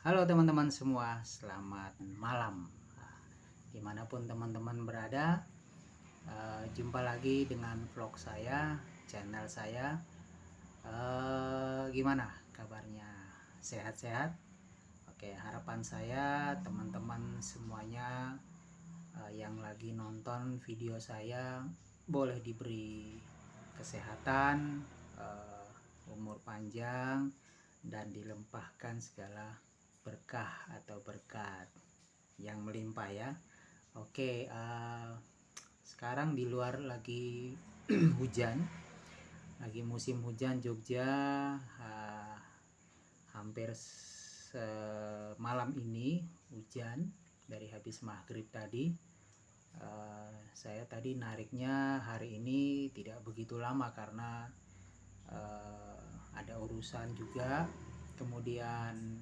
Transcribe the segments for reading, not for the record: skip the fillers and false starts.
Halo teman-teman semua, selamat malam. Dimanapun teman-teman berada, jumpa lagi dengan vlog saya, channel saya. Gimana kabarnya? Sehat-sehat? Oke, harapan saya teman-teman semuanya yang lagi nonton video saya boleh diberi kesehatan, umur panjang, dan dilimpahkan segala berkah atau berkat yang melimpah ya. Oke, sekarang di luar lagi hujan, lagi musim hujan Jogja. Hampir malam ini hujan dari habis maghrib tadi. Saya tadi nariknya hari ini tidak begitu lama karena ada urusan juga, kemudian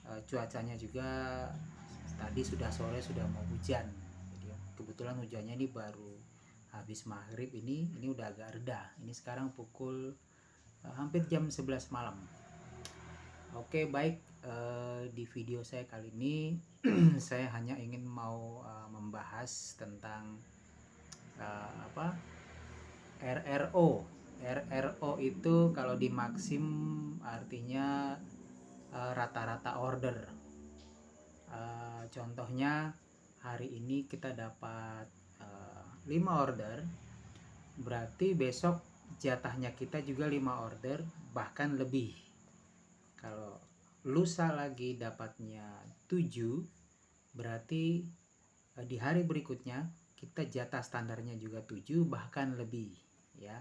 cuacanya juga tadi sudah sore sudah mau hujan. Jadi kebetulan hujannya ini baru habis maghrib, ini udah agak reda. Ini sekarang pukul hampir jam 11 malam. Oke, baik, di video saya kali ini saya hanya ingin mau membahas tentang RRO. RRO itu kalau di Maxim artinya rata-rata order. Contohnya hari ini kita dapat 5 order, berarti besok jatahnya kita juga 5 order, bahkan lebih. Kalau lusa lagi dapatnya 7, berarti di hari berikutnya kita jatah standarnya juga 7, bahkan lebih ya.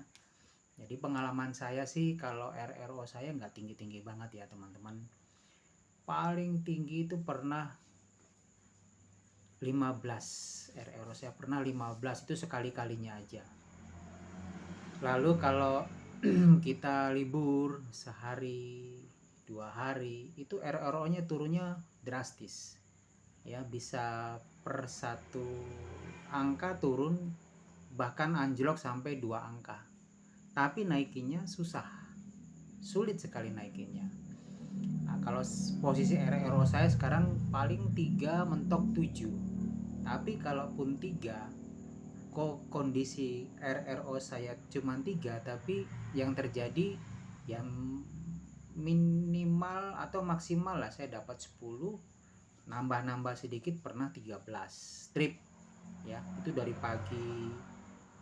Jadi pengalaman saya sih kalau RRO saya nggak tinggi-tinggi banget ya teman-teman. Paling tinggi itu pernah 15. RRO saya pernah 15, itu sekali-kalinya aja. Lalu kalau kita libur sehari 2 hari, itu RRO nya turunnya drastis ya, bisa per 1 angka turun, bahkan anjlok sampai 2 angka. Tapi naikinnya susah, sulit sekali naikinnya. Nah, kalau posisi RRO saya sekarang paling 3 mentok 7. Tapi kalaupun 3, kok kondisi RRO saya cuma 3, tapi yang terjadi yang minimal atau maksimal lah saya dapat 10, nambah-nambah sedikit pernah 13 trip ya. Itu dari pagi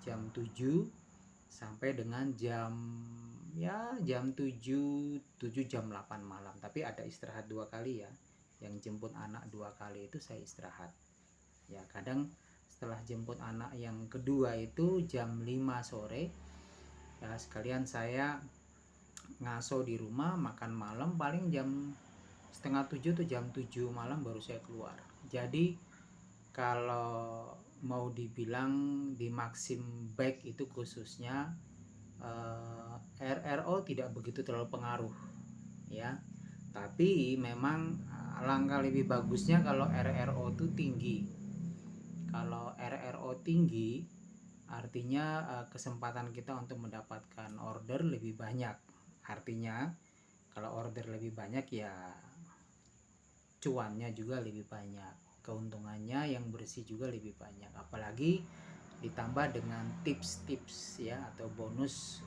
jam 7 sampai dengan jam 7 jam 8 malam. Tapi ada istirahat 2 kali ya. Yang jemput anak 2 kali itu saya istirahat. Ya, kadang setelah jemput anak yang kedua itu jam 5 sore ya, sekalian saya ngaso di rumah, makan malam paling jam setengah 7 atau jam 7 malam baru saya keluar. Jadi kalau mau dibilang di Maxim Bike itu khususnya RRO tidak begitu terlalu pengaruh ya. Tapi memang alangkah lebih bagusnya kalau RRO itu tinggi. Kalau RRO tinggi artinya kesempatan kita untuk mendapatkan order lebih banyak. Artinya kalau order lebih banyak ya cuannya juga lebih banyak, keuntungannya yang bersih juga lebih banyak. Apalagi ditambah dengan tips-tips ya atau bonus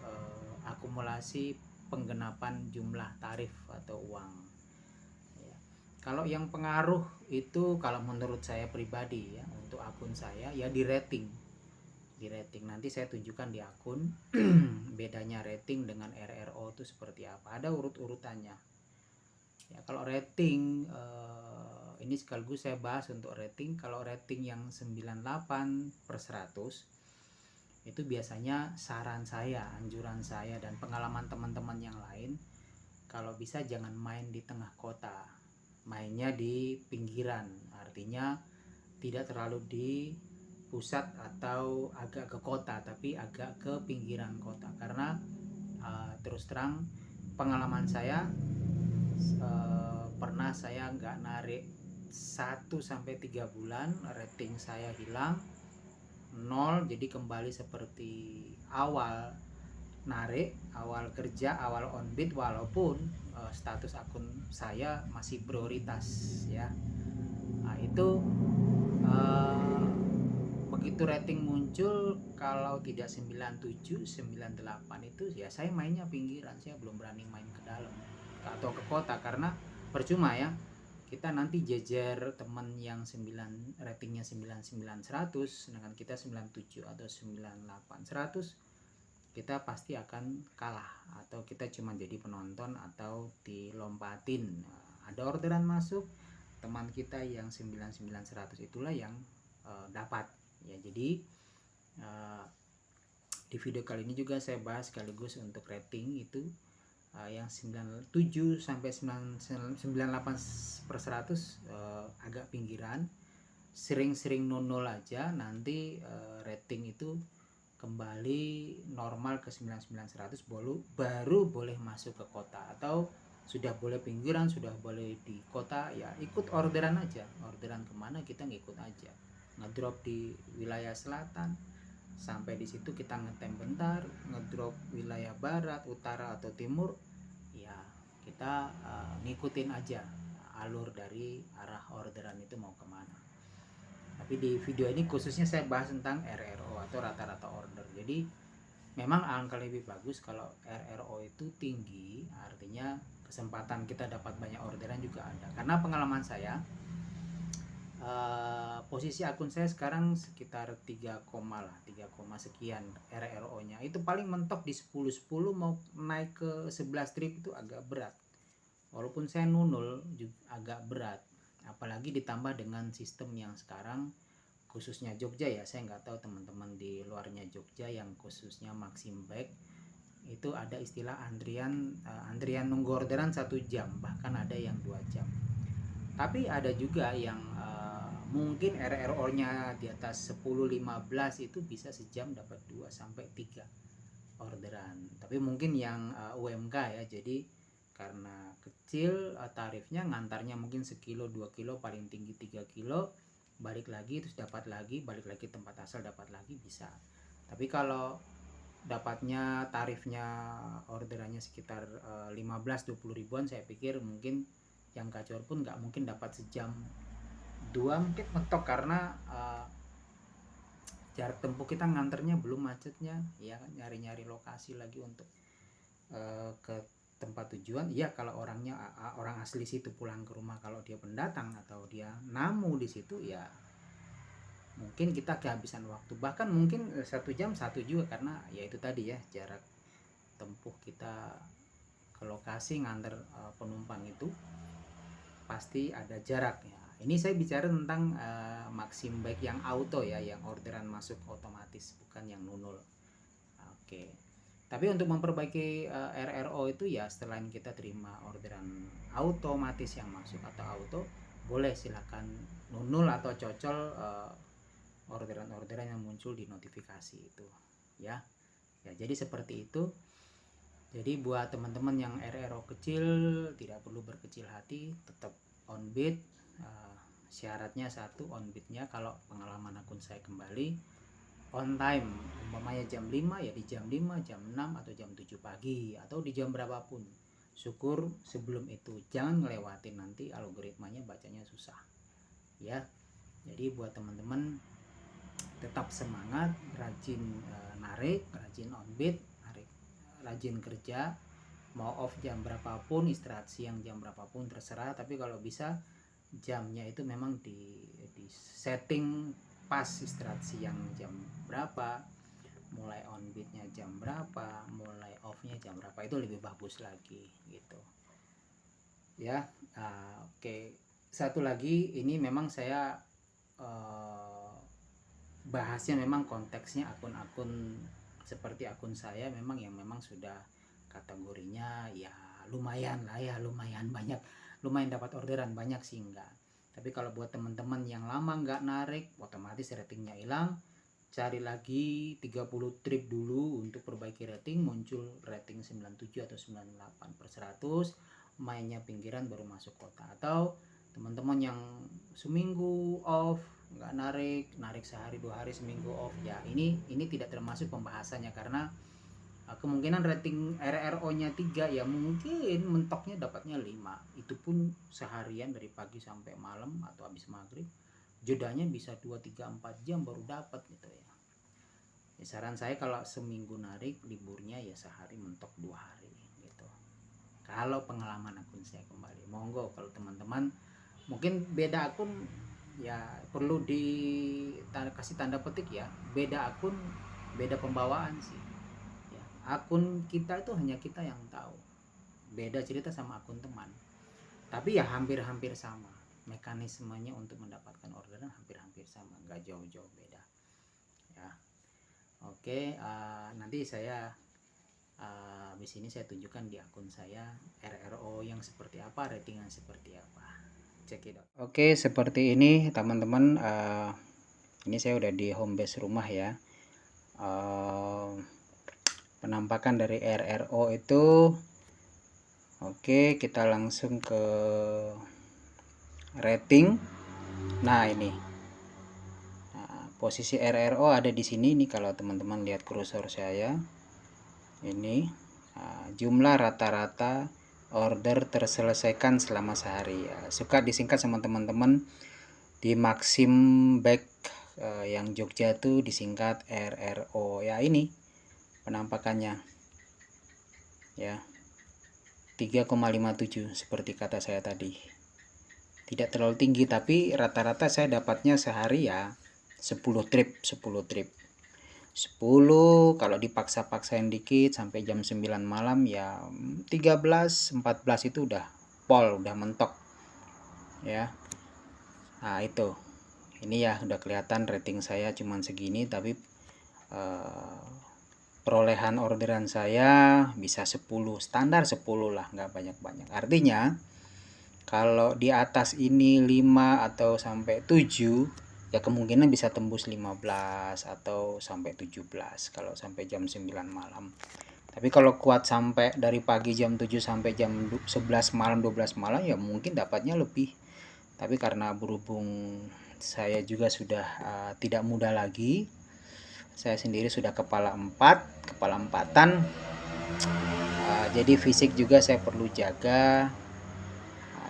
akumulasi penggenapan jumlah tarif atau uang ya. Kalau yang pengaruh itu kalau menurut saya pribadi ya, untuk akun saya ya di rating. Nanti saya tunjukkan di akun bedanya rating dengan RRO itu seperti apa, ada urut-urutannya ya. Kalau rating ini sekaligus saya bahas untuk rating. Kalau rating yang 98/100 itu biasanya saran saya, anjuran saya dan pengalaman teman-teman yang lain, kalau bisa jangan main di tengah kota, mainnya di pinggiran. Artinya tidak terlalu di pusat atau agak ke kota, tapi agak ke pinggiran kota. Karena terus terang pengalaman saya pernah saya nggak narik 1-3 bulan, rating saya hilang 0, jadi kembali seperti awal narik, awal kerja, awal on beat, walaupun status akun saya masih prioritas ya. Nah itu begitu rating muncul, kalau tidak 97, 98 itu ya saya mainnya pinggiran, saya belum berani main ke dalam atau ke kota, karena percuma ya, kita nanti jejer teman yang ratingnya 99 100 dengan kita 97 atau 98 100, kita pasti akan kalah atau kita cuma jadi penonton atau dilompatin. Ada orderan masuk, teman kita yang 99 100 itulah yang dapat ya. Jadi di video kali ini juga saya bahas sekaligus untuk rating itu yang 97 sampai 98 per 100 agak pinggiran, sering-sering nol aja, nanti rating itu kembali normal ke 99 100 baru boleh masuk ke kota, atau sudah boleh pinggiran, sudah boleh di kota ya ikut orderan aja. Orderan kemana kita ngikut aja, ngedrop di wilayah selatan, sampai di situ kita ngetem bentar, ngedrop wilayah barat, utara atau timur, ya kita ngikutin aja alur dari arah orderan itu mau kemana. Tapi di video ini khususnya saya bahas tentang RRO atau rata-rata order. Jadi memang angka lebih bagus kalau RRO itu tinggi, artinya kesempatan kita dapat banyak orderan juga ada. Karena pengalaman saya, posisi akun saya sekarang sekitar 3, sekian RRO nya, itu paling mentok di 10 mau naik ke 11 trip itu agak berat, walaupun saya nunul juga agak berat, apalagi ditambah dengan sistem yang sekarang khususnya Jogja ya. Saya nggak tahu teman-teman di luarnya Jogja yang khususnya Maxim Bag itu ada istilah antrian nunggu orderan 1 jam, bahkan ada yang 2 jam. Tapi ada juga yang mungkin RRO nya di atas 10-15 itu bisa sejam dapat 2 sampai 3 orderan. Tapi mungkin yang UMK ya, jadi karena kecil tarifnya, ngantarnya mungkin sekilo 2 kilo, paling tinggi 3 kilo, balik lagi terus dapat lagi, balik lagi tempat asal dapat lagi, bisa. Tapi kalau dapatnya tarifnya orderannya sekitar 15-20 ribuan, saya pikir mungkin yang gacor pun nggak mungkin dapat sejam 2, mungkin mentok, karena jarak tempuh kita nganternya belum macetnya ya, nyari-nyari lokasi lagi untuk ke tempat tujuan ya. Kalau orangnya orang asli situ pulang ke rumah, kalau dia pendatang atau dia namu di situ ya mungkin kita kehabisan waktu, bahkan mungkin 1 jam 1 juga, karena ya itu tadi ya, jarak tempuh kita ke lokasi nganter penumpang itu pasti ada jarak ya. Ini saya bicara tentang Maxim Bag yang auto ya, yang orderan masuk otomatis, bukan yang nunul. Oke. Tapi untuk memperbaiki RRO itu ya, selain kita terima orderan otomatis yang masuk atau auto, boleh silakan nunul atau cocol orderan-orderan yang muncul di notifikasi itu ya. Ya, jadi seperti itu. Jadi buat teman-teman yang RRO kecil tidak perlu berkecil hati, tetap on beat. Syaratnya satu, on beatnya kalau pengalaman akun saya kembali on time, umpamanya jam 5 ya di jam 5, jam 6 atau jam 7 pagi atau di jam berapapun. Syukur sebelum itu, jangan ngelewatin, nanti algoritmanya bacanya susah ya. Jadi buat teman-teman tetap semangat, rajin narik, rajin on beat, rajin kerja, mau off jam berapapun, istirahat siang jam berapapun terserah, tapi kalau bisa jamnya itu memang di setting pas, istirahat siang jam berapa, mulai on beatnya jam berapa, mulai offnya jam berapa, itu lebih bagus lagi gitu ya. Oke. Satu lagi, ini memang saya bahasnya memang konteksnya akun-akun seperti akun saya, memang yang memang sudah kategorinya ya lumayan lah ya, lumayan banyak, lumayan dapat orderan banyak sih enggak. Tapi kalau buat teman-teman yang lama nggak narik, otomatis ratingnya hilang, cari lagi 30 trip dulu untuk perbaiki rating, muncul rating 97 atau 98 per 100, mainnya pinggiran baru masuk kota. Atau teman-teman yang seminggu off nggak narik sehari 2 hari, seminggu off ya, ini tidak termasuk pembahasannya, karena Kemungkinan rating RRO-nya 3 ya mungkin mentoknya dapatnya 5. Itu pun seharian dari pagi sampai malam atau habis maghrib. Jedanya bisa 2, 3, 4 jam baru dapat gitu ya. Ya, saran saya kalau seminggu narik liburnya ya sehari mentok 2 hari gitu. Kalau pengalaman akun saya kembali, monggo kalau teman-teman mungkin beda akun ya perlu kasih tanda petik ya, beda akun beda pembawaan sih ya. Akun kita itu hanya kita yang tahu, beda cerita sama akun teman, tapi ya hampir-hampir sama mekanismenya untuk mendapatkan orderan, hampir-hampir sama, nggak jauh-jauh beda ya. Oke, nanti saya habis ini saya tunjukkan di akun saya RRO yang seperti apa, ratingan seperti apa. Check it out. Oke, seperti ini teman-teman. Ini saya udah di home base rumah ya. Penampakan dari RRO itu, oke, kita langsung ke rating. Nah ini, posisi RRO ada di sini nih. Kalau teman-teman lihat kursor saya, ini jumlah rata-rata order terselesaikan selama sehari ya. Suka disingkat sama teman-teman di Maxim Back yang Jogja tuh disingkat RRO ya. Ini penampakannya ya, 3,57 seperti kata saya tadi. Tidak terlalu tinggi, tapi rata-rata saya dapatnya sehari ya 10 trip 10, kalau dipaksa-paksain dikit sampai jam 9 malam ya 13, 14 itu udah pol, udah mentok ya. Nah itu, ini ya udah kelihatan rating saya cuman segini, tapi perolehan orderan saya bisa 10, standar 10 lah, nggak banyak-banyak. Artinya kalau di atas ini 5 atau sampai 7 ya kemungkinan bisa tembus 15 atau sampai 17 kalau sampai jam 9 malam. Tapi kalau kuat sampai dari pagi jam 7 sampai jam 11 malam, 12 malam ya mungkin dapatnya lebih. Tapi karena berhubung saya juga sudah tidak muda lagi, saya sendiri sudah kepala empatan, jadi fisik juga saya perlu jaga.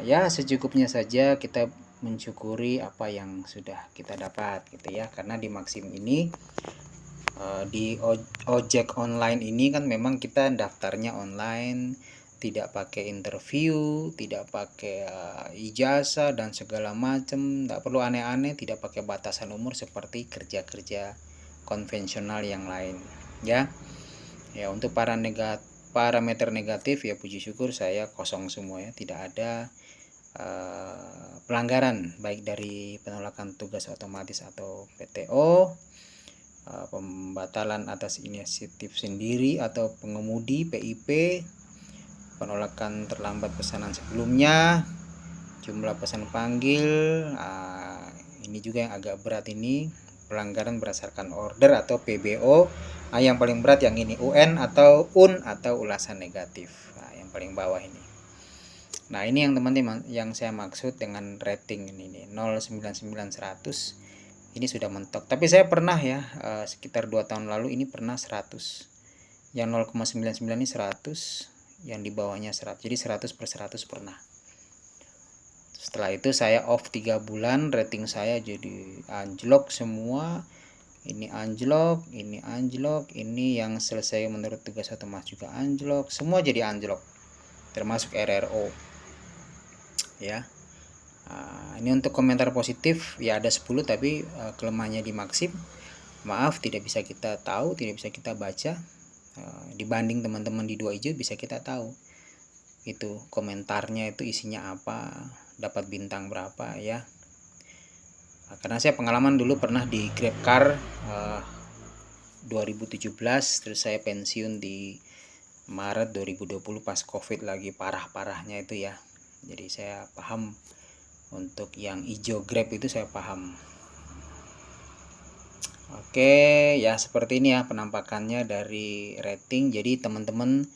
Ya secukupnya saja kita mensyukuri apa yang sudah kita dapat gitu ya. Karena di Maxim ini, di ojek online ini kan memang kita daftarnya online, tidak pakai interview, tidak pakai ijazah dan segala macam, tidak perlu aneh-aneh, tidak pakai batasan umur seperti kerja-kerja konvensional yang lain ya. Ya untuk parameter negatif ya puji syukur saya kosong semua ya, tidak ada pelanggaran baik dari penolakan tugas otomatis atau PTO, pembatalan atas inisiatif sendiri atau pengemudi PIP, penolakan terlambat pesanan sebelumnya, jumlah pesan panggil. Ini juga yang agak berat, ini pelanggaran berdasarkan order atau PBO. Yang paling berat yang ini, UN atau UN atau ulasan negatif. Yang paling bawah ini. Nah ini yang teman-teman yang saya maksud dengan rating ini 099 100 ini sudah mentok. Tapi saya pernah ya sekitar 2 tahun lalu ini pernah 100. Yang 0,99 ini 100, yang di bawahnya 100. Jadi 100/100 pernah. Setelah itu saya off 3 bulan, rating saya jadi anjlok semua. Ini anjlok, ini anjlok, ini yang selesai menurut tugas otomatis juga anjlok, semua jadi anjlok. Termasuk RRO. Ya. Ini untuk komentar positif ya ada 10, tapi kelemahannya di Maxim maaf tidak bisa kita tahu, tidak bisa kita baca. Dibanding teman-teman di Dua Hijau bisa kita tahu itu komentarnya itu isinya apa, dapat bintang berapa ya. Karena saya pengalaman dulu pernah di GrabCar 2017, terus saya pensiun di Maret 2020 pas Covid lagi parah-parahnya itu ya. Jadi saya paham untuk yang hijau Grab itu, saya paham. Oke ya seperti ini ya penampakannya dari rating. Jadi teman-teman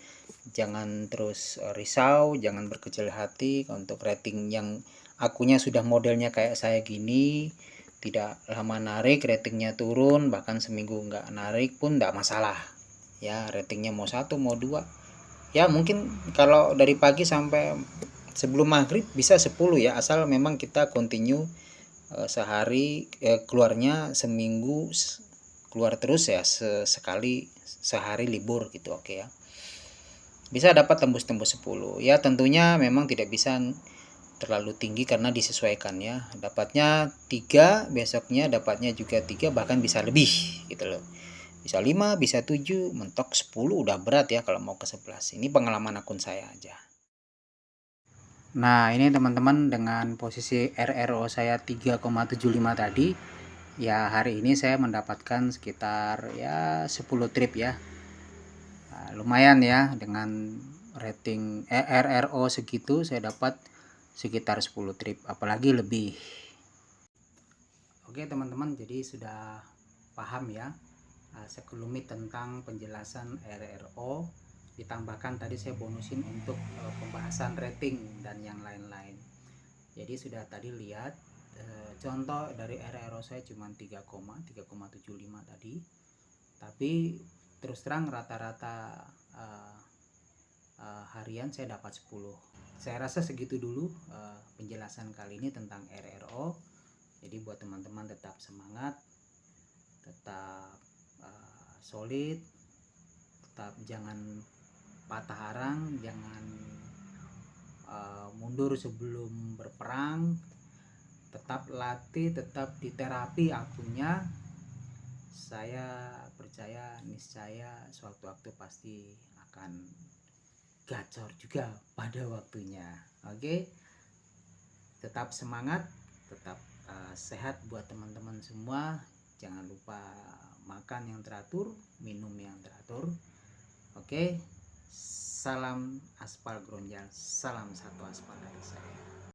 jangan terus risau, jangan berkecil hati untuk rating yang akunnya sudah modelnya kayak saya gini, tidak lama narik ratingnya turun, bahkan seminggu nggak narik pun nggak masalah ya, ratingnya mau 1 mau 2 ya, mungkin kalau dari pagi sampai sebelum maghrib bisa 10 ya, asal memang kita continue sehari keluarnya seminggu keluar terus ya, sekali sehari libur gitu, oke ya, bisa dapat tembus-tembus 10 ya. Tentunya memang tidak bisa terlalu tinggi karena disesuaikan ya, dapatnya 3 besoknya dapatnya juga 3, bahkan bisa lebih gitu loh, bisa 5 bisa 7, mentok 10 udah berat ya kalau mau ke 11. Ini pengalaman akun saya aja. Nah, ini teman-teman, dengan posisi RRO saya 3,75 tadi ya, hari ini saya mendapatkan sekitar ya 10 trip ya. Nah, lumayan ya, dengan rating RRO segitu saya dapat sekitar 10 trip, apalagi lebih. Oke teman-teman, jadi sudah paham ya sekelumit tentang penjelasan RRO, ditambahkan tadi saya bonusin untuk pembahasan rating dan yang lain-lain. Jadi sudah tadi lihat contoh dari RRO saya cuma 3,75 tadi, tapi terus terang rata-rata harian saya dapat 10. Saya rasa segitu dulu penjelasan kali ini tentang RRO. Jadi buat teman-teman tetap semangat, tetap solid, tetap jangan patah arang, jangan mundur sebelum berperang, tetap latih, tetap diterapi akunnya. Saya percaya niscaya suatu waktu pasti akan gacor juga pada waktunya. Oke, tetap semangat, tetap sehat buat teman-teman semua. Jangan lupa makan yang teratur, minum yang teratur. Oke, salam aspal Gronjal, salam satu aspal dari saya.